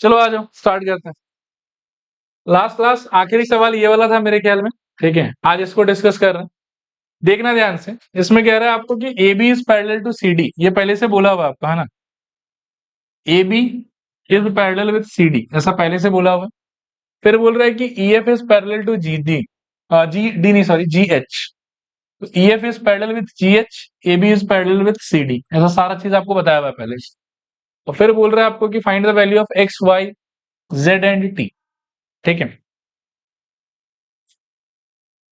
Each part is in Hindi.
चलो आ जाओ स्टार्ट करते हैं। लास्ट क्लास आखिरी सवाल ये वाला था मेरे ख्याल में, ठीक है। आज इसको डिस्कस कर रहे हैं, देखना ध्यान से। इसमें कह रहा है आपको कि A B is parallel to C D, ये पहले से बोला हुआ आपका है ना। A B is parallel with C D, ऐसा पहले से बोला हुआ है। फिर बोल रहा है कि E F is parallel to G D, G D नहीं सॉरी जी एच। तो E F is parallel with G H, A B is parallel with C D, ऐसा सारा चीज आपको बताया हुआ है पहले से। और फिर बोल रहा है आपको कि find the value of x y z and t, ठीक है।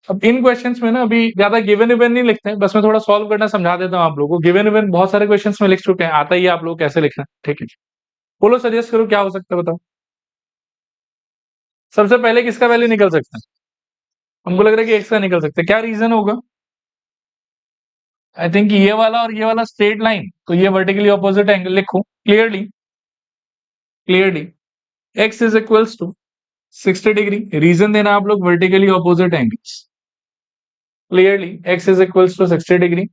अब इन क्वेश्चंस में ना अभी ज्यादा गिवन इवन नहीं लिखते हैं, बस मैं थोड़ा सॉल्व करना समझा देता हूँ आप लोगों को। गिवन इवन बहुत सारे क्वेश्चंस में लिख चुके हैं, आता ही है आप लोग कैसे लिखना है, ठीक है। बोलो सजेस्ट करो क्या हो सकता है, बताओ। सबसे पहले किसका वैल्यू निकल सकता है? हमको लग रहा है कि एक्स का निकल सकता है, क्या रीजन होगा? आई थिंक ये वाला और ये वाला स्ट्रेट लाइन, तो ये वर्टिकली ऑपोजिट एंगल लिखो clearly. Clearly x is equals to 60 degree, reason देना आप लोग vertically opposite angles. Clearly x is equals to 60 degree,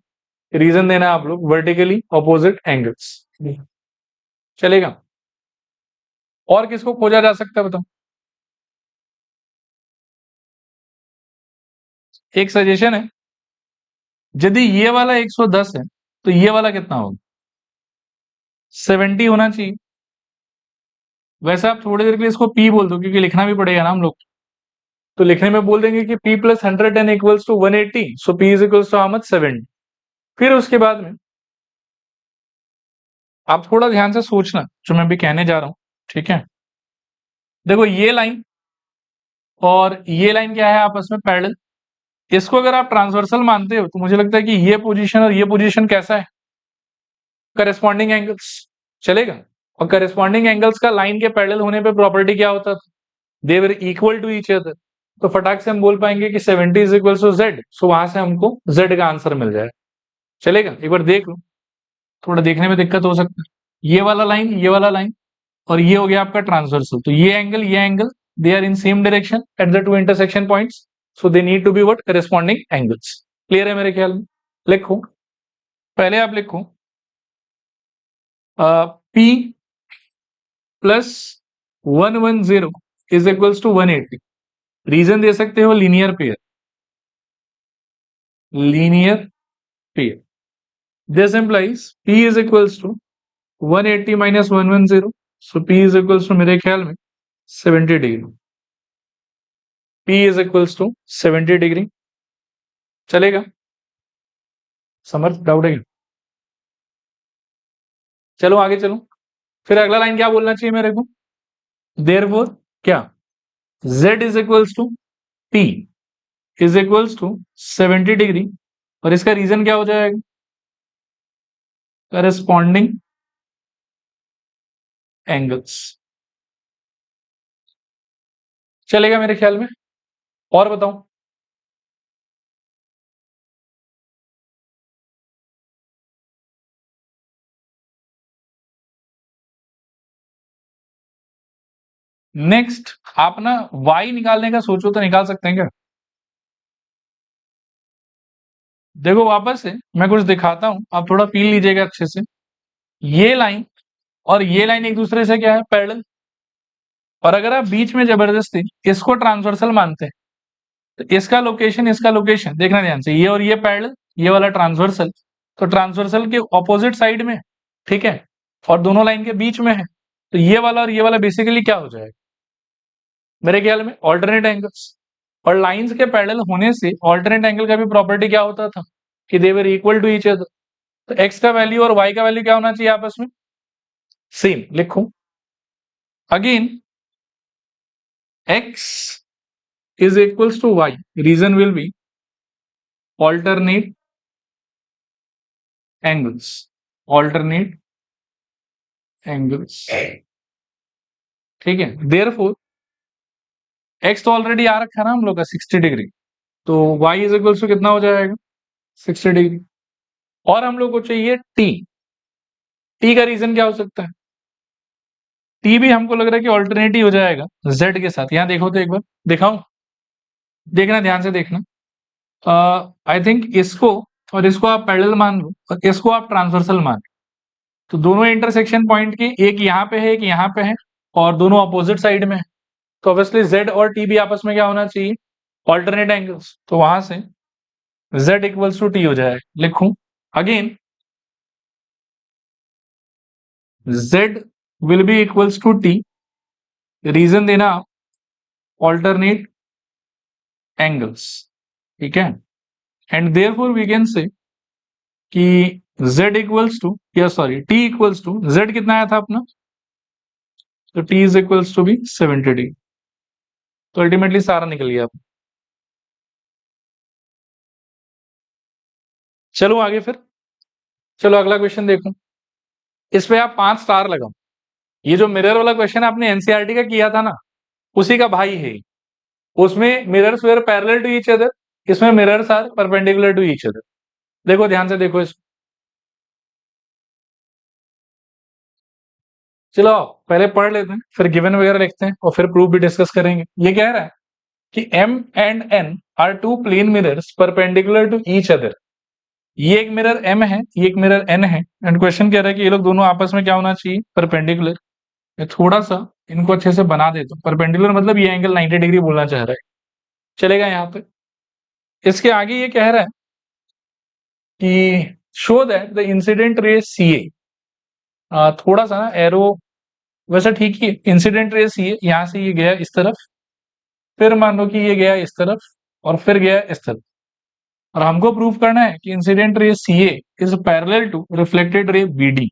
reason देना आप लोग वर्टिकली ऑपोजिट एंगल्स। चलेगा? और किसको खोजा जा सकता है बताओ। एक सजेशन है, यदि ये वाला 110 है तो ये वाला कितना होगा? 70 होना चाहिए। वैसे आप थोड़ी देर के लिए इसको P बोल दो, क्योंकि लिखना भी पड़ेगा ना हम लोग। तो लिखने में बोल देंगे कि P plus 110 equals to 180, so P is equals to how much? 70। फिर उसके बाद में आप थोड़ा ध्यान से सोचना जो मैं भी कहने जा रहा हूं, ठीक है। देखो ये लाइन और ये लाइन क्या है आपस में? पैरेलल। इसको अगर आप ट्रांसवर्सल मानते हो तो मुझे लगता है कि ये पोजीशन और ये पोजीशन कैसा है? Corresponding angles. चलेगा? और करेस्पॉन्डिंग एंगल्स का लाइन के पैरेलल होने पे प्रॉपर्टी क्या होता था? दे वर इक्वल टू ईच अदर। तो फटाक से हम बोल पाएंगे कि 70 इज इक्वल टू जेड, सो वहां से हमको जेड का आंसर मिल जाए। चलेगा? एक बार देख लो, थोड़ा देखने में दिक्कत हो सकता है। ये वाला लाइन, ये वाला लाइन, और ये हो गया आपका ट्रांसवर्सल। तो ये angle they are in same direction at the two intersection points, so they need to be what? Corresponding angles. Clear है मेरे ख्याल में? लिखो, पहले आप लिखो P plus 110 is equals to 180। Reason दे सकते हो linear pair, linear pair. This implies P is equals to 180 minus 110, so P is equals to मेरे ख्याल में 70 degree. P is equals to 70 degree. चलेगा? समझ डाउट है क्या? चलो आगे चलो। फिर अगला लाइन क्या बोलना चाहिए मेरे को? देयरफॉर क्या? Z is equals to P is equals to 70 degree, और इसका रीजन क्या हो जाएगा? Corresponding angles. चलेगा मेरे ख्याल में? और बताओ। नेक्स्ट आप ना y निकालने का सोचो तो निकाल सकते हैं क्या? देखो वापस से मैं कुछ दिखाता हूं, आप थोड़ा फील लीजिएगा अच्छे से। ये लाइन और ये लाइन एक दूसरे से क्या है? पैरेलल। और अगर आप बीच में जबरदस्ती इसको ट्रांसवर्सल मानते हैं तो इसका लोकेशन देखना ध्यान से। ये और ये पैरेलल, ये वाला ट्रांसवर्सल, तो ट्रांसवर्सल के ऑपोजिट साइड में, ठीक है, और दोनों लाइन के बीच में है। तो ये वाला और ये वाला बेसिकली क्या हो जाएगा मेरे ख्याल में? Alternate angles. और लाइंस के पैरेलल होने से ऑल्टरनेट एंगल का भी प्रॉपर्टी क्या होता था कि दे वर इक्वल टू ईच अदर। तो एक्स का वैल्यू और वाई का वैल्यू क्या होना चाहिए आपस में? सेम। लिखो again, x is equals to y, reason will be alternate angles, alternate angles, ठीक है। therefore x तो ऑलरेडी आ रखा है ना हम लोग का 60 डिग्री, तो y इज इक्वल्स टू कितना हो जाएगा? 60 डिग्री। और हम लोग को चाहिए t का रीजन क्या हो सकता है? t भी हमको लग रहा है कि ऑल्टरनेट ही हो जाएगा z के साथ। यहां देखो तो एक बार दिखाऊं, देखना ध्यान से देखना। आई थिंक इसको और इसको आप पैरेलल मान लो और इसको आप ट्रांसवर्सल मान लो, तो दोनों इंटरसेक्शन पॉइंट की एक यहाँ पे है, एक यहाँ पे है, और दोनों अपोजिट साइड में, तो ऑब्वियसली z और t भी आपस में क्या होना चाहिए, ऑल्टरनेट एंगल्स। तो वहां से z इक्वल्स टू t हो जाएगा। लिखूं again, z will be equals to t, reason देना ऑल्टरनेट एंगल्स, ठीक है। And therefore we can say कि z इक्वल्स टू, या sorry t equals to, z कितना आया था अपना, तो t is equals to be 70 degree. तो अल्टीमेटली सारा निकल गया। चलो आगे फिर, चलो अगला क्वेश्चन देखो। इस पे आप 5 स्टार लगाओ। ये जो मिरर वाला क्वेश्चन आपने एनसीईआरटी का किया था ना, उसी का भाई है। उसमें mirrors were parallel to each other, इसमें mirrors are perpendicular to each other. देखो ध्यान से देखो इस, चलो पहले पढ़ लेते हैं, फिर गिवन वगैरह लिखते हैं और फिर प्रूफ भी डिस्कस करेंगे। ये कह रहा है कि M and N are two plane mirrors perpendicular to each other. ये एक मिरर M है, ये एक मिरर N है, एंड क्वेश्चन कह रहा है कि ये लोग दोनों आपस में क्या होना चाहिए, परपेंडिकुलर। मैं थोड़ा सा इनको अच्छे से बना देता हूँ। परपेंडिकुलर मतलब ये एंगल 90 डिग्री बोलना चाह रहा है, चलेगा यहाँ पे। इसके आगे ये कह रहा है कि show that the incident ray C ए, थोड़ा सा ना एरो वैसे ठीक ही, इंसिडेंट रे सी ए यहाँ से ये गया इस तरफ, फिर मान लो कि ये गया इस तरफ और फिर गया इस तरफ, और हमको प्रूव करना है कि incident ray C A is parallel to reflected ray B D.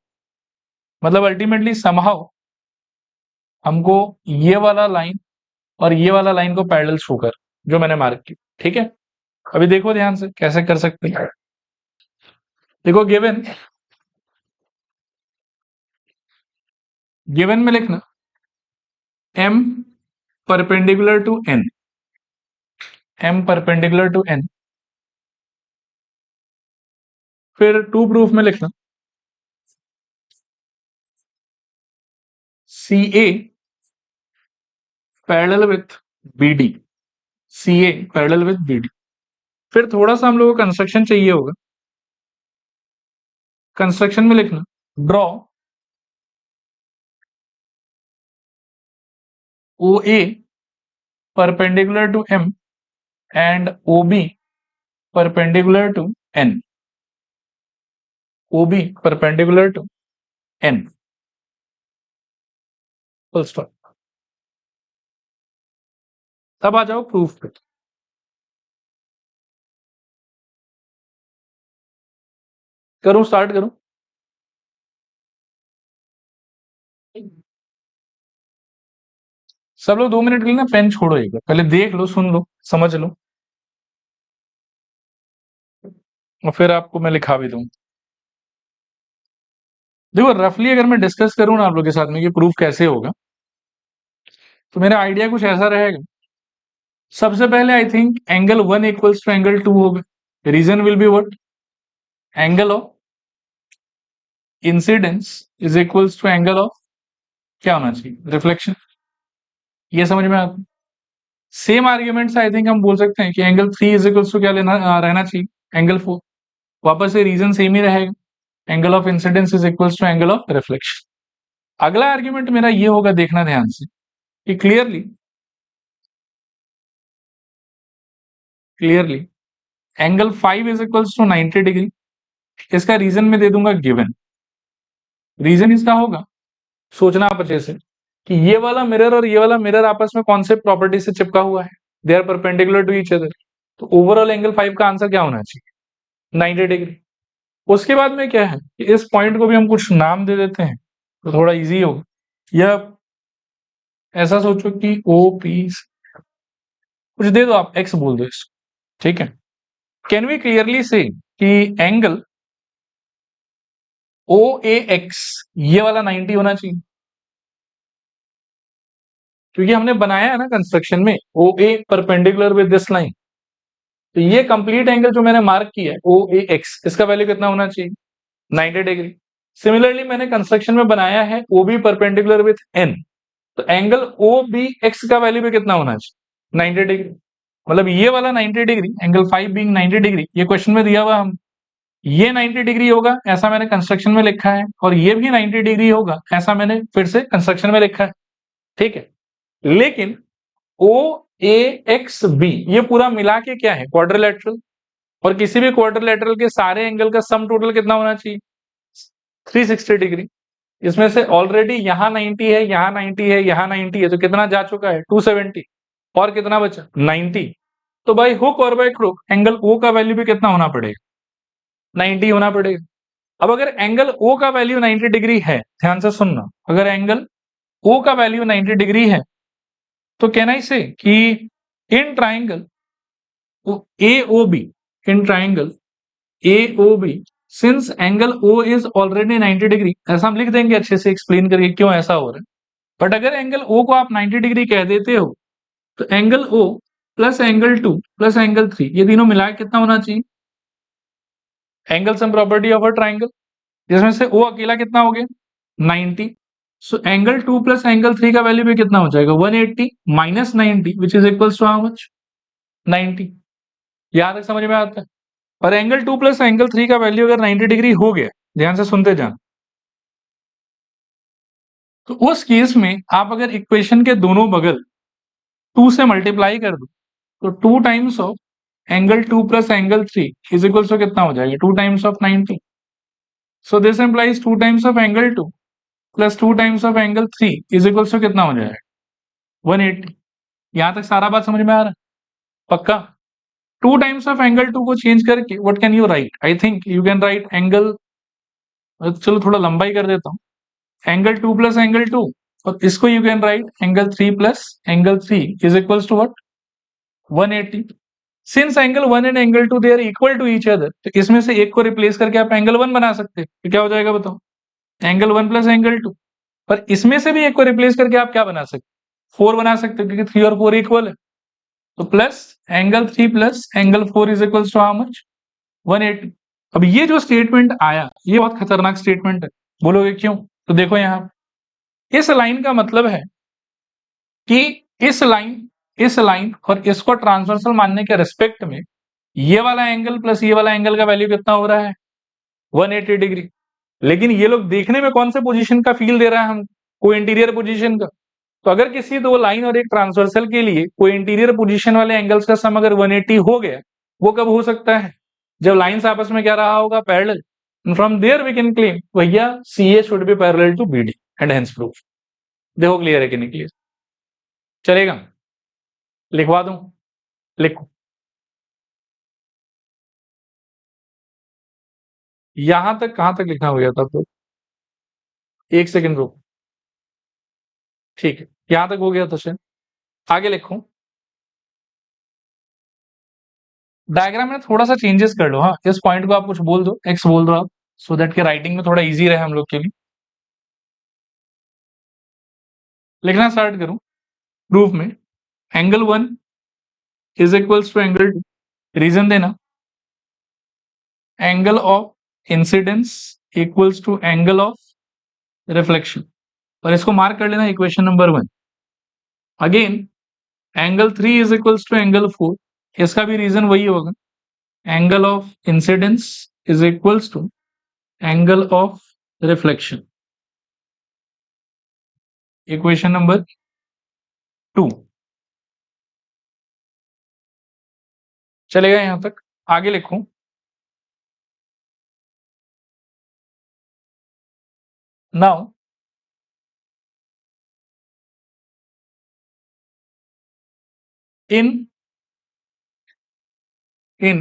मतलब अल्टीमेटली समहाउ हमको ये वाला लाइन और ये वाला लाइन को पैरेलल शो कर, जो मैंने मार्क की, ठीक है। अभी देखो ध्यान से कैसे कर सकते हैं। देखो गिवन, गिवन में लिखना m perpendicular to n, m perpendicular to n, फिर टू प्रूफ में लिखना c a parallel with b d, c a parallel with b d. फिर थोड़ा सा हम लोग को कंस्ट्रक्शन चाहिए होगा, कंस्ट्रक्शन में लिखना draw O A perpendicular to m and O B perpendicular to n, O B perpendicular to n, full stop. तब आ जाओ प्रूफ पे। करूं, स्टार्ट करूं? सब लोग 2 मिनट के लिए ना पेन छोड़ो, एक बार पहले देख लो, सुन लो, समझ लो, और फिर आपको मैं लिखा भी दूं। देखो रफली अगर मैं डिस्कस करूं ना आप लोग के साथ में कि प्रूफ कैसे होगा, तो मेरा आइडिया कुछ ऐसा रहेगा। सबसे पहले I think angle 1 equals to angle 2 होगा। Reason will be what, angle of incidence is equals to angle of क्या होना चाहिए, रिफ्लेक्शन। ये समझ में आता है। सेम आर्ग्यूमेंट से आई थिंक हम बोल सकते हैं कि एंगल 3 इज इक्वल्स टू क्या लेना रहना चाहिए, एंगल 4। वापस से रीजन सेम ही रहेगा, angle of incidence is equals to angle of reflection. अगला आर्ग्यूमेंट मेरा ये होगा, देखना ध्यान से कि clearly clearly angle 5 is equals to 90 degree. इसका रीजन में दे दूंगा गिवन। रीजन इसका होगा, सोचना आप अच्छे से कि ये वाला मिरर और ये वाला मिरर आपस में कौन से प्रॉपर्टी से चिपका हुआ है, they are perpendicular to each other. तो ओवरऑल एंगल 5 का आंसर क्या होना चाहिए, 90 डिग्री। उसके बाद में क्या है कि इस पॉइंट को भी हम कुछ नाम दे देते हैं तो थोड़ा इजी होगा। या ऐसा सोचो कि ओ पी, कुछ दे दो, आप एक्स बोल दो इसको, ठीक है। कैन वी क्लियरली से कि एंगल ओ ए एक्स ये वाला 90 होना चाहिए, क्योंकि हमने बनाया है ना कंस्ट्रक्शन में ओ A perpendicular with this line. तो ये कंप्लीट एंगल जो मैंने मार्क किया है ओ ए एक्स, इसका वैल्यू कितना होना चाहिए, 90 डिग्री। सिमिलरली मैंने कंस्ट्रक्शन में बनाया है O B perpendicular with N, तो एंगल ओ बी एक्स का वैल्यू भी कितना होना चाहिए, 90 डिग्री। मतलब ये वाला 90 डिग्री, एंगल 5 बीइंग 90 डिग्री, ये क्वेश्चन में दिया हुआ हम, ये 90 डिग्री होगा ऐसा मैंने कंस्ट्रक्शन में लिखा है, और ये भी 90 डिग्री होगा ऐसा मैंने फिर से कंस्ट्रक्शन में लिखा है। ठीक है, लेकिन ओ ए एक्स बी ये पूरा मिला के क्या है, क्वाड्रिलेटरल, और किसी भी क्वाड्रिलेटरल के सारे एंगल का सम टोटल कितना होना चाहिए, 360 डिग्री। इसमें से ऑलरेडी यहाँ 90 है, यहाँ 90 है, यहाँ 90 है, तो कितना जा चुका है, 270, और कितना बचा, 90। तो भाई हुक और बाय क्रुक एंगल ओ का वैल्यू भी कितना होना पड़ेगा, 90 होना पड़ेगा। अब अगर एंगल ओ का वैल्यू 90 डिग्री है, ध्यान से सुनना, अगर एंगल ओ का वैल्यू 90 डिग्री है, तो कैन आई से कि in triangle A O B, in triangle A O B, since angle O is already 90 degree, ऐसा हम लिख देंगे अच्छे से एक्सप्लेन करके क्यों ऐसा हो रहा है। बट अगर एंगल ओ को आप 90 डिग्री कह देते हो, तो एंगल ओ प्लस एंगल 2 प्लस एंगल 3 ये तीनों मिला के कितना होना चाहिए, angle sum property of a triangle, जिसमें से ओ अकेला कितना हो गया, 90। सो एंगल 2 प्लस एंगल 3 का वैल्यू भी कितना हो जाएगा, 180 minus 90 which is equals to how much, 90। यहां तक समझ में आता है। और एंगल 2 प्लस एंगल 3 का वैल्यू अगर 90 डिग्री हो गया, ध्यान से सुनते जाना, तो उस केस में आप अगर इक्वेशन के दोनों बगल 2 से मल्टीप्लाई कर दो, तो 2 times of angle 2 plus angle 3 is equals to कितना हो जाएगा, 2 times of 90। So this implies 2 times of angle 2 plus 2 times of angle 3 is equals to कितना हो जाएगा, 180। यहां तक सारा बात समझ में आ रहा है, पक्का। 2 टाइम्स ऑफ एंगल 2 को चेंज करके what can you right, I think you can write angle, चलो थोड़ा लंबा ही कर देता हूँ, एंगल 2 प्लस एंगल 2, और इसको you can write angle 3 plus angle 3 is equals to what, 180। Since angle 1 and angle 2 they are equal to each other, तो इसमें से एक को रिप्लेस करके आप एंगल 1 बना सकते हैं, तो क्या हो जाएगा बताओ, एंगल 1 प्लस एंगल 2। पर इसमें से भी एक को रिप्लेस करके आप क्या बना सकते, 4 बना सकते हो, क्योंकि 3 और 4 इक्वल है। तो plus angle 3 plus angle 4 is equals to how much, 180। अब ये जो स्टेटमेंट आया, ये बहुत खतरनाक स्टेटमेंट है, बोलोगे क्यों, तो देखो यहाँ इस लाइन का मतलब है कि इस लाइन और इसको ट्रांसवर्सल मानने के रिस्पेक्ट में ये वाला एंगल प्लस ये वाला एंगल का वैल्यू कितना हो रहा है, 180 डिग्री। लेकिन ये लोग देखने में कौन से पोजीशन का फील दे रहा है, हम कोई इंटीरियर पोजीशन का। तो अगर किसी दो लाइन और एक ट्रांसवर्सल के लिए कोई इंटीरियर पोजीशन वाले एंगल्स का सम अगर 180 हो गया, वो कब हो सकता है, जब लाइंस आपस में क्या रहा होगा, parallel. From there we can claim भैया c a should be parallel to b d and hence proof. देखो क्लियर है कि नहीं क्लियर, चलेगा, लिखवा दूं, लिखो, यहां तक कहां तक लिखा हो गया था, तो एक सेकंड रुक, ठीक है, यहां तक हो गया था शायद, आगे लिखूं, डायग्राम में थोड़ा सा चेंजेस कर लो, हाँ इस पॉइंट को आप कुछ बोल दो, एक्स बोल दो आप, सो दैट के राइटिंग में थोड़ा इजी रहे हम लोग के लिए। लिखना स्टार्ट करूं, प्रूफ में angle 1 is equals to angle 2, reason देना, angle of incidence equals to angle of reflection, और इसको मार्क कर लेना equation number 1। Again angle 3 is equals to angle 4, इसका भी रीजन वही होगा, angle of incidence is equals to angle of reflection, equation number 2। चलेगा यहां तक, आगे लिखूं, now in in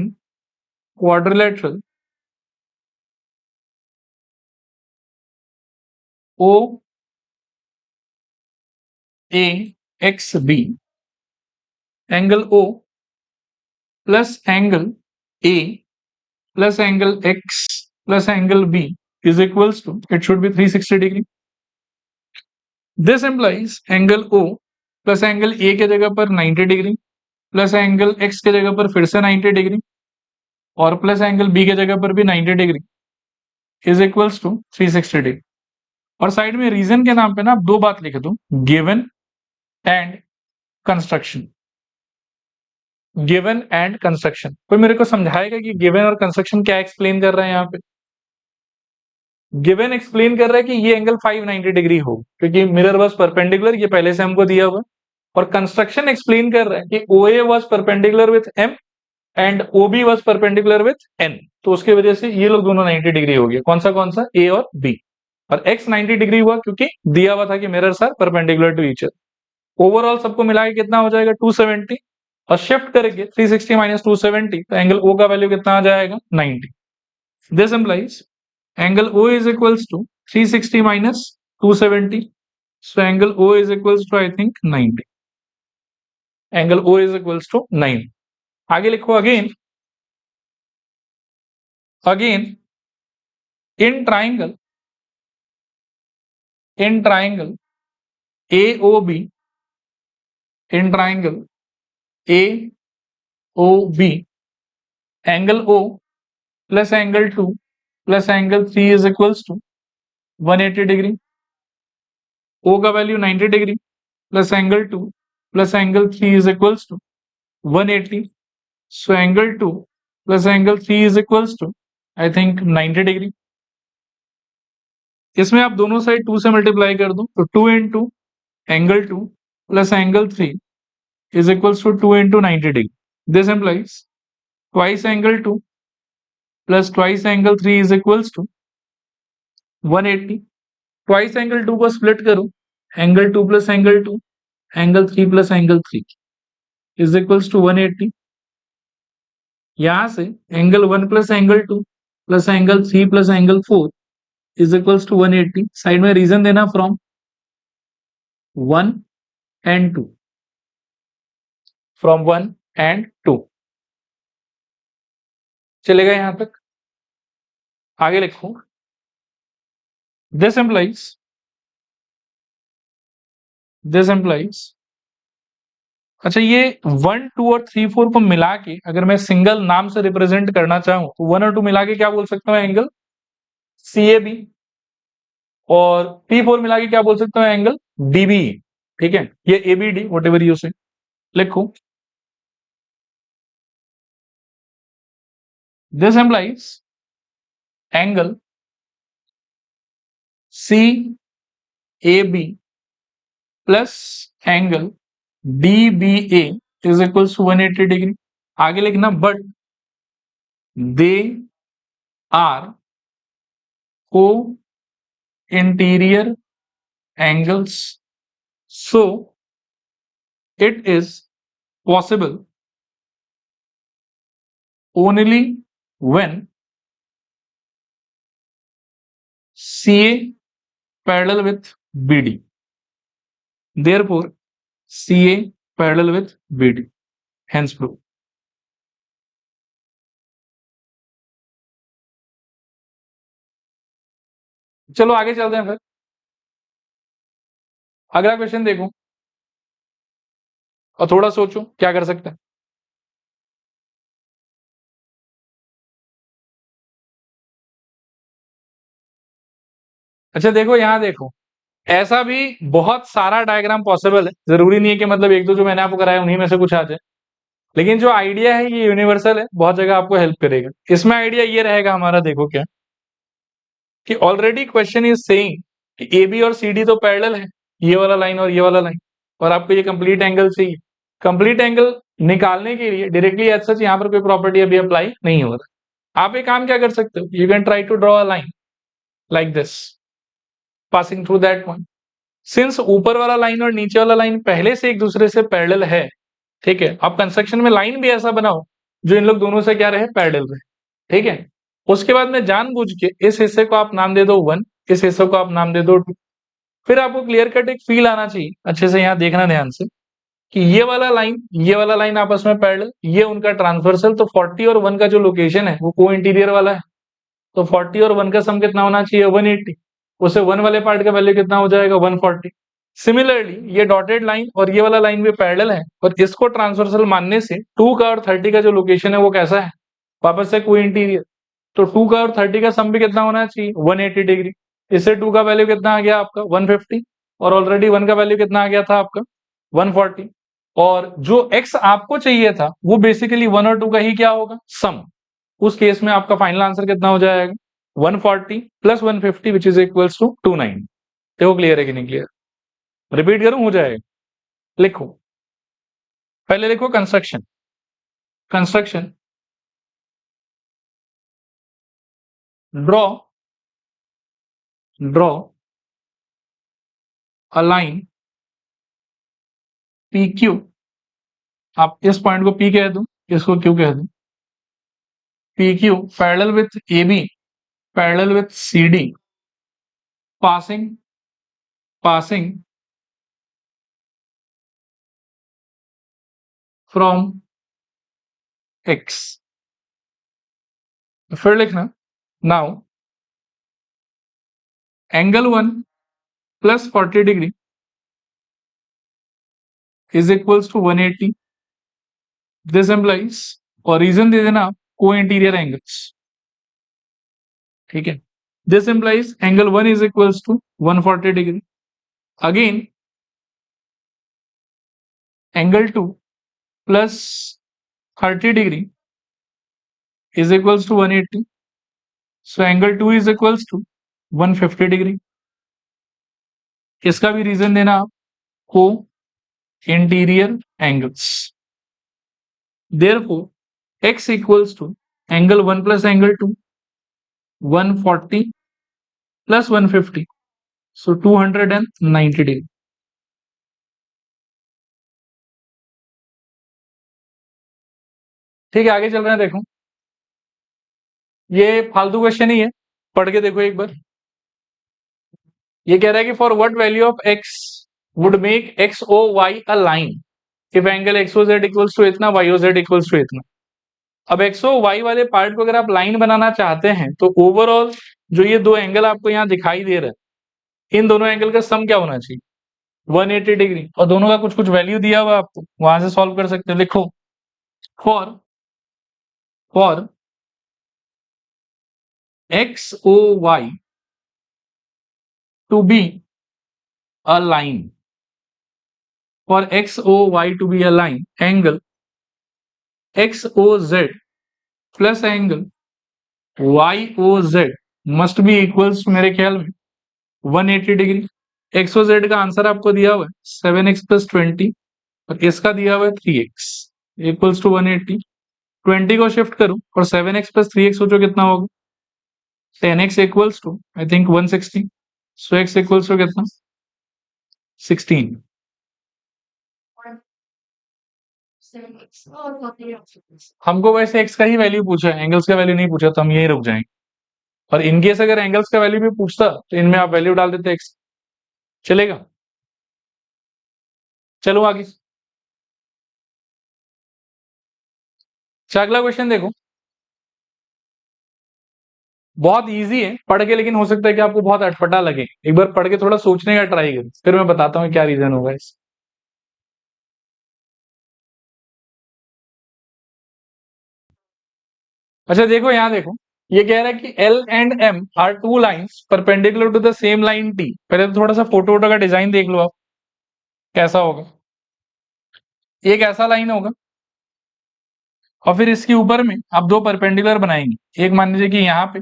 quadrilateral o a x b, angle O plus angle A plus angle X plus angle B is equals to, it should be 360 degree. This implies angle O plus angle A के जगह पर 90 डिग्री, प्लस एंगल एक्स के जगह पर फिर से 90 डिग्री, और प्लस एंगल बी के जगह पर भी 90 degree is equals to 360 degree. और साइड में रीजन के नाम पे ना आप दो बात लिख दो, given and construction, given and construction. कोई मेरे को समझाएगा कि गिवन और कंस्ट्रक्शन क्या एक्सप्लेन कर रहे हैं यहाँ पे, गिवन एक्सप्लेन कर रहा है कि ये एंगल 590 डिग्री हो, क्योंकि मिरर वाज परपेंडिकुलर, ये पहले से हमको दिया हुआ। और कंस्ट्रक्शन एक्सप्लेन कर रहा है कि OA was perpendicular with M and OB was perpendicular with N, तो उसकी वजह से ये लोग दोनों 90 डिग्री हो गया। कौन सा A और B। और X 90 डिग्री हुआ क्योंकि दिया हुआ था कि mirrors are perpendicular to each other. Overall सबको मिला के कितना हो जाएगा 270, और शिफ्ट करेंगे 360 माइनस 270, तो एंगल O का वैल्यू कितना आ जाएगा 90। This implies angle O is equals to 360 minus 270. So angle O is equals to I think 90. Angle O is equals to 9. आगे लिखो again in triangle AOB, in triangle AOB, angle O plus angle 2 plus angle 3 is equals to 180 degree. O का value 90 degree plus angle 2 plus angle 3 is equals to 180। So angle 2 plus angle 3 is equals to I think 90 degree. इसमें आप दोनों साइड 2 से मल्टीप्लाई कर दो, तो 2 into angle 2 plus angle 3 is equals to 2 into 90 degree. This implies twice angle 2 plus twice angle 3 is equals to 180. Twice angle 2 को split करो, angle 2 plus angle 2, angle 3 plus angle 3 is equals to 180. यहां से angle 1 plus angle 2 plus angle 3 plus angle 4 is equals to 180. Side में रीजन देना from 1 and 2, from 1 and 2. चलेगा यहां तक? आगे लिखो this implies अच्छा, ये 1 2 और 3 4 को मिला के अगर मैं सिंगल नाम से रिप्रेजेंट करना चाहूं तो 1 और 2 मिला के क्या बोल सकता हूं, एंगल CAB, और P4 मिला के क्या बोल सकता हूं, एंगल DBE। ठीक है, ये ABD वट एवर यू से लिखो। This implies angle CAB plus angle DBA is equal to 180 degree. आगे लिखना but they are co-interior angles, so it is possible only when CA parallel with BD, therefore CA parallel with BD, hence proof। चलो आगे चलते हैं फिर, अगला क्वेश्चन देखो और थोड़ा सोचो क्या कर सकते हैं। अच्छा देखो, यहां देखो, ऐसा भी बहुत सारा डायग्राम पॉसिबल है, जरूरी नहीं है कि मतलब एक दो जो मैंने आपको कराया उन्हीं में से कुछ आ जाए, लेकिन जो आइडिया है ये यूनिवर्सल है, बहुत जगह आपको हेल्प करेगा। इसमें आइडिया ये रहेगा हमारा, देखो क्या कि ऑलरेडी क्वेश्चन इज सेइंग कि AB और CD तो पैरेलल है, ये वाला लाइन और ये वाला लाइन, और आपको ये कंप्लीट एंगल चाहिए। कंप्लीट एंगल निकालने के लिए डायरेक्टली एज सच यहाँ पर कोई प्रॉपर्टी अभी अप्लाई नहीं हो रहा। आप एक काम क्या कर सकते हो, you can try to draw a line like this passing through that point. Since ऊपर वाला लाइन और नीचे वाला लाइन पहले से एक दूसरे से पैरेलल है, ठीक है, आप कंस्ट्रक्शन में लाइन भी ऐसा बनाओ जो इन लोग दोनों से क्या रहे, पैरेलल रहे। ठीक है, उसके बाद में जानबूझ के इस हिस्से को आप नाम दे दो 1, इस हिस्से को आप नाम दे दो 2। फिर आपको क्लियर कट एक फील आना चाहिए, अच्छे से यहाँ देखना ध्यान से कि ये वाला लाइन आपस में पैरेलल, ये उनका ट्रांसवर्सल, तो 40 और 1 का जो लोकेशन है वो को इंटीरियर वाला है, तो 40 और 1 का सम कितना होना चाहिए, 180। उसे 1 वाले पार्ट का वैल्यू कितना हो जाएगा, 140। सिमिलरली ये डॉटेड लाइन और ये वाला लाइन भी पैरेलल है, और इसको ट्रांसवर्सल मानने से 2 का और 30 का जो लोकेशन है वो कैसा है, वापस से को इंटीरियर, तो 2 का और 30 का सम भी कितना होना चाहिए, 180 डिग्री। इससे 2 का वैल्यू कितना आ गया आपका 150, और ऑलरेडी 1 का वैल्यू कितना आ गया था आपका 140, और जो x आपको चाहिए था वो बेसिकली 1 और 2 का ही क्या होगा, सम। उस केस में आपका फाइनल आंसर कितना हो जाएगा 140 plus 150 which is equals to 290। देखो क्लियर है कि नहीं क्लियर? रिपीट करूं हो जाएगा? लिखो, पहले लिखो construction. Construction, draw draw a line P Q. आप इस पॉइंट को पी कह दो, इसको क्यू कह दो। P Q parallel with A B, parallel with C D, passing passing from X. फिर लिखना, now angle 1 plus 40 degree is equals to 180। This implies, और रीजन दे देना आप, को इंटीरियर एंगल्स। ठीक है, this implies angle 1 is equals to 140 degree. Again angle 2 plus 30 degree is equals to 180. So angle 2 is equals to 150 degree. इसका भी रीजन देना आप, co-interior angles. Therefore x equals to angle 1 plus angle 2, 140 plus 150, so 290 degree. ठीक है, आगे चल रहे हैं। देखो, ये फालतू क्वेश्चन ही है, पढ़ के देखो एक बार। ये कह रहा है कि for what value of x would make x O y a line if angle x O z equals to इतना, y O z equals to इतना। अब एक्स ओ वाई वाले पार्ट को अगर आप लाइन बनाना चाहते हैं तो ओवरऑल जो ये दो एंगल आपको यहाँ दिखाई दे रहा है, इन दोनों एंगल का सम क्या होना चाहिए? 180 डिग्री। और दोनों का कुछ कुछ वैल्यू दिया हुआ आपको, वहां से सॉल्व कर सकते हो। लिखो, for for X O Y to be a line, for X O Y to be a line, angle x O Z plus angle Y O Z must be equals, मेरे ख्याल में 180 डिग्री। एक्स ओ जेड का आंसर आपको दिया हुआ है 7x प्लस 20, और इसका दिया हुआ है 3x इक्वल्स टू 180। 20 को शिफ्ट करो और 7x प्लस 3x सोचो कितना होगा? 10x equals to I think 160, so x equals to कितना? 16। हमको वैसे x का ही वैल्यू पूछा है, एंगल्स का वैल्यू नहीं पूछा, तो हम यही रुक जाएंगे। और इनकेस अगर एंगल्स का वैल्यू भी पूछता तो इनमें आप वैल्यू डाल देते x, चलेगा? चलो आगे। अच्छा, अगला क्वेश्चन देखो, बहुत इजी है पढ़ के, लेकिन हो सकता है कि आपको बहुत अटपटा लगे। एक बार पढ़ के थोड़ा सोचने का ट्राई करो, फिर मैं बताता हूँ क्या रीजन होगा इस। अच्छा देखो, यहाँ देखो, ये कह रहा है कि L and M are two lines perpendicular to the same line T। पहले तो थोड़ा सा फोटो वोटो का डिजाइन देख लो आप, कैसा होगा। एक ऐसा लाइन होगा, और फिर इसके ऊपर में आप दो परपेंडिकुलर बनाएंगे, एक मान लीजिए कि यहाँ पे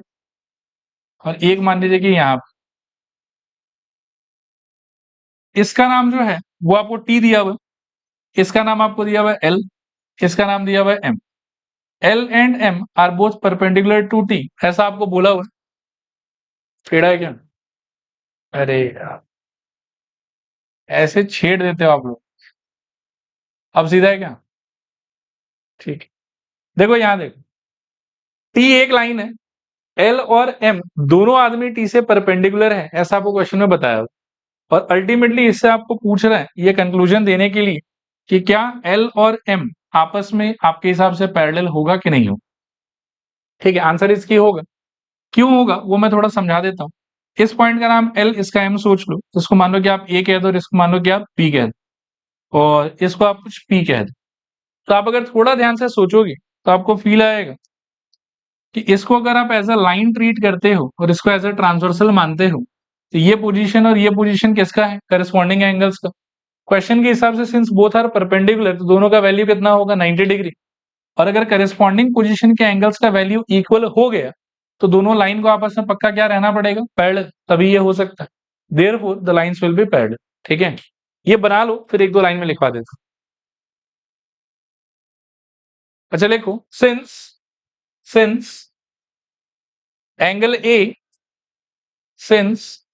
और एक मान लीजिए कि यहाँ पे। इसका नाम जो है वो आपको T दिया हुआ है, इसका नाम आपको दिया हुआ है L, इसका नाम दिया हुआ है M। L and M are both perpendicular to T, ऐसा आपको बोला हुआ है। छेड़ा है क्या? अरे यार, ऐसे छेड़ देते हो आप लोग। अब सीधा है क्या? ठीक है, देखो यहाँ देखो, T एक लाइन है, L और M दोनों आदमी T से परपेंडिकुलर है, ऐसा आपको क्वेश्चन में बताया हुआ। और अल्टीमेटली इससे आपको पूछ रहा है ये कंक्लूजन देने के लिए कि क्या L और M आपस में आपके हिसाब से पैरेलल होगा कि नहीं होगा। ठीक है, आंसर इसकी होगा। क्यों होगा वो मैं थोड़ा समझा देता हूँ। इस पॉइंट का नाम L, इसका M सोच लो, इसको मान लो कि आप A कह दो और इसको मान लो कि आप B कह दो, और इसको आप कुछ P कह दो। तो आप अगर थोड़ा ध्यान से सोचोगे तो आपको फील आएगा कि इसको अगर आप एज अ लाइन ट्रीट करते हो और इसको एज अ ट्रांसवर्सल मानते हो, तो ये पोजीशन और ये पोजीशन किसका है? करस्पॉन्डिंग एंगल्स का। क्वेश्चन के हिसाब से सिंस बोथ आर परपेंडिकुलर, तो दोनों का वैल्यू कितना होगा? 90 डिग्री। और अगर करस्पॉन्डिंग पोजीशन के एंगल्स का वैल्यू इक्वल हो गया तो दोनों लाइन को आपस में पक्का क्या रहना पड़ेगा, पैरेलल, तभी ये हो सकता है। Therefore the lines will be parallel. ठीक है, ये बना लो, फिर एक दो लाइन में लिखवा देता हूं। अच्छा लिखो, since angle A since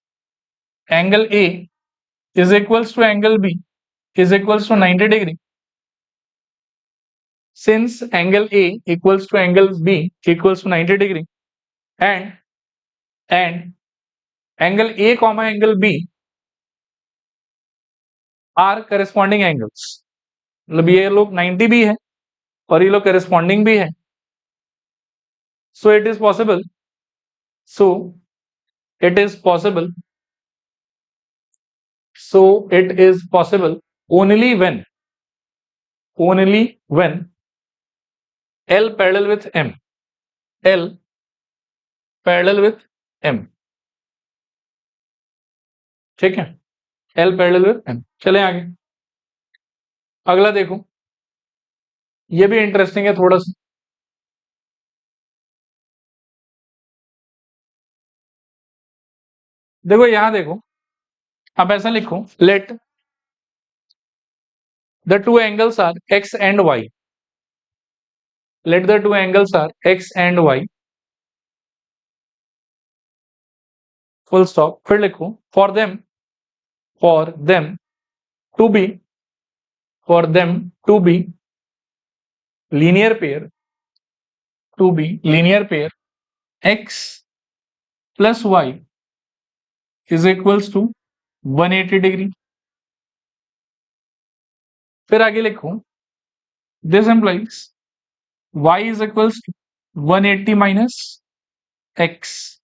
angle A is equals to angle B is equals to 90 degree. Since angle A equals to angle B equals to 90 degree and angle A comma angle B are corresponding angles. मतलब ये लोग 90 भी है और ये लोग corresponding भी है. So it is possible. So it is possible. So it is possible only when L parallel with M. L parallel with M. ठीक है, L parallel with M. चले आगे, अगला देखो, ये भी इंटरेस्टिंग है थोड़ा सा। देखो यहां देखो, अब ऐसा लिखो, let the two angles are X and Y, let the two angles are X and Y, full stop, फिर लिखो for them to be for them to be linear pair X plus Y is equals to 180 degree. फिर आगे लिखो, this implies y is equals to 180 minus X,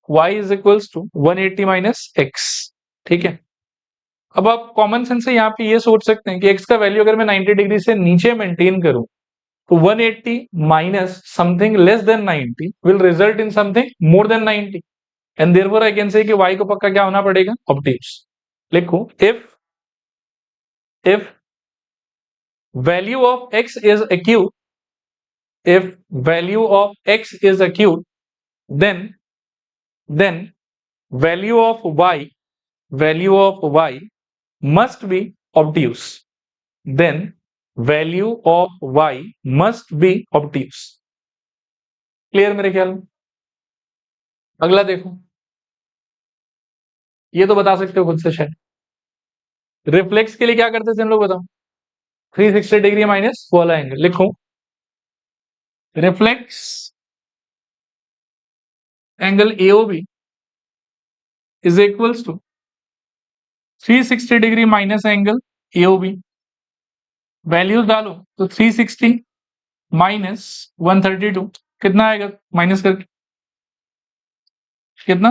y is equals to 180 minus X. ठीक है, अब आप कॉमन सेंस से यहाँ पे ये सोच सकते हैं कि x का वैल्यू अगर मैं 90 डिग्री से नीचे मेंटेन करूं तो 180 minus something less than 90 will result in something more than 90 and therefore I can say कि y को पक्का क्या होना पड़ेगा, ऑब्ट्यूस। लिखो, if value of x is acute, if value of x is acute, then value of y must be obtuse, then value of y must be obtuse। Clear मेरे ख्याल में। अगला देखो, ये तो बता सकते हो खुद से शायद, रिफ्लेक्स के लिए क्या करते थे हम लोग, बताओ, 360 डिग्री माइनस वाला एंगल। लिखो, reflex angle AOB is equals to 360 degree minus angle AOB। Values डालो तो 360 माइनस 132 कितना आएगा, माइनस करके कितना,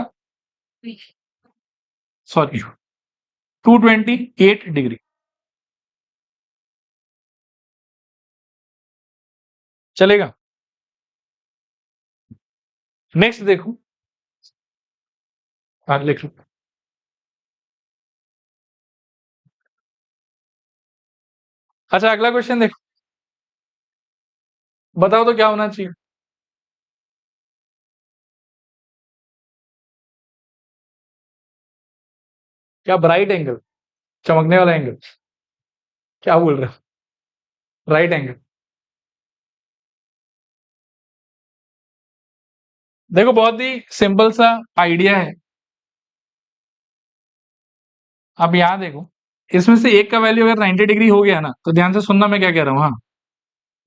सॉरी 228 डिग्री। चलेगा। नेक्स्ट देखो, हाँ लिख लो। अच्छा अगला क्वेश्चन देखो, बताओ तो क्या होना चाहिए। क्या ब्राइट एंगल, चमकने वाला एंगल, क्या बोल रहे हो, राइट एंगल। देखो बहुत ही सिंपल सा आइडिया है। अब यहां देखो, इसमें से एक का वैल्यू अगर 90 डिग्री हो गया ना, तो ध्यान से सुनना मैं क्या कह रहा हूं। हाँ,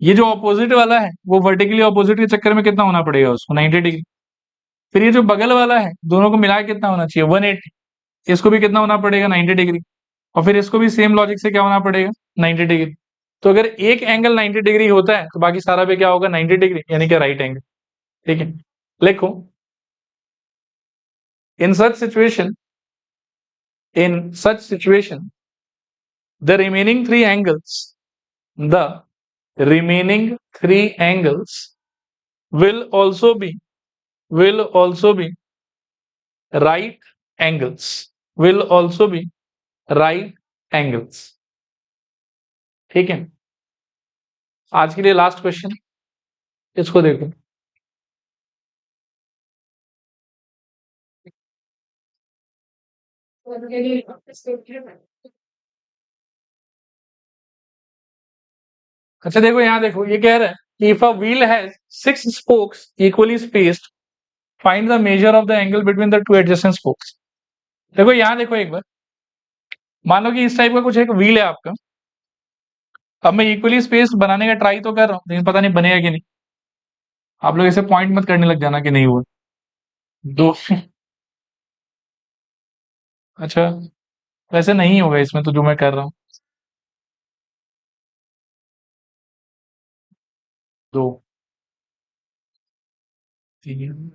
ये जो ऑपोजिट वाला है वो वर्टिकली ऑपोजिट के चक्कर में कितना होना पड़ेगा उसको, 90 डिग्री। फिर ये जो बगल वाला है, दोनों को मिला के कितना होना चाहिए, 180। इसको भी कितना होना पड़ेगा, 90 डिग्री। और फिर इसको भी सेम लॉजिक से क्या होना पड़ेगा, 90 डिग्री। तो अगर एक एंगल 90 डिग्री होता है तो बाकी सारा पे क्या होगा, 90 डिग्री, यानी कि राइट एंगल। ठीक है, लिखो, in such situation the remaining three angles the remaining three angles will also be right angles, will also be right angles। ठीक है, आज के लिए लास्ट क्वेश्चन, इसको देखो। अच्छा देखो यहाँ देखो ये कह रहा है कि if a wheel has 6 spokes equally spaced find the measure of the angle between the two adjacent spokes. देखो यहाँ देखो एक बार, मान लो कि इस टाइप का कुछ एक व्हील है आपका। अब मैं इक्वली स्पेस बनाने का ट्राई तो कर रहा हूँ, लेकिन पता नहीं बनेगा कि नहीं। आप लोग ऐसे पॉइंट मत करने लग जाना कि नहीं हुआ। दो अच्छा, वैसे नहीं होगा इसमें तो जो मैं कर रहा हूँ। दो, तीन,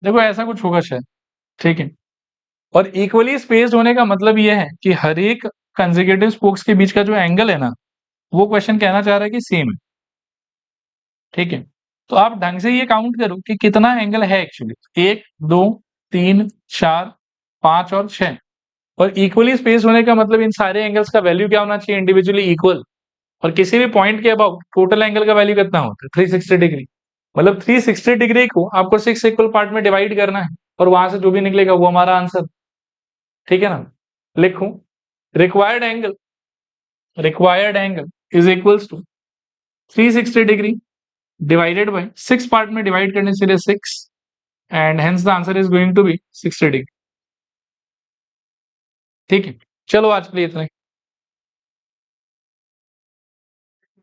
देखो ऐसा कुछ होगा शायद। ठीक है, और इक्वली स्पेस्ड होने का मतलब ये है कि हर एक कंसेक्यूटिव स्पोक्स के बीच का जो एंगल है ना, वो क्वेश्चन कहना चाह रहा है कि सेम है। ठीक है, तो आप ढंग से ये काउंट करो कि कितना एंगल है एक्चुअली। एक, दो, तीन, चार, पांच और छह। और इक्वली स्पेस होने का मतलब इन सारे एंगल्स का वैल्यू क्या होना चाहिए, इंडिविजुअली इक्वल। और किसी भी पॉइंट के अबाउट टोटल एंगल का वैल्यू कितना होता है, 360 डिग्री। मतलब 360 डिग्री को आपको 6 इक्वल पार्ट में डिवाइड करना है, और वहां से जो भी निकलेगा वो हमारा आंसर। ठीक है ना, लिखूं, required angle is equals to 360 degree divided by 6 part में डिवाइड करने से 6, and hence the answer is going to be 60 degree. ठीक है, चलो आज के लिए इतना ही।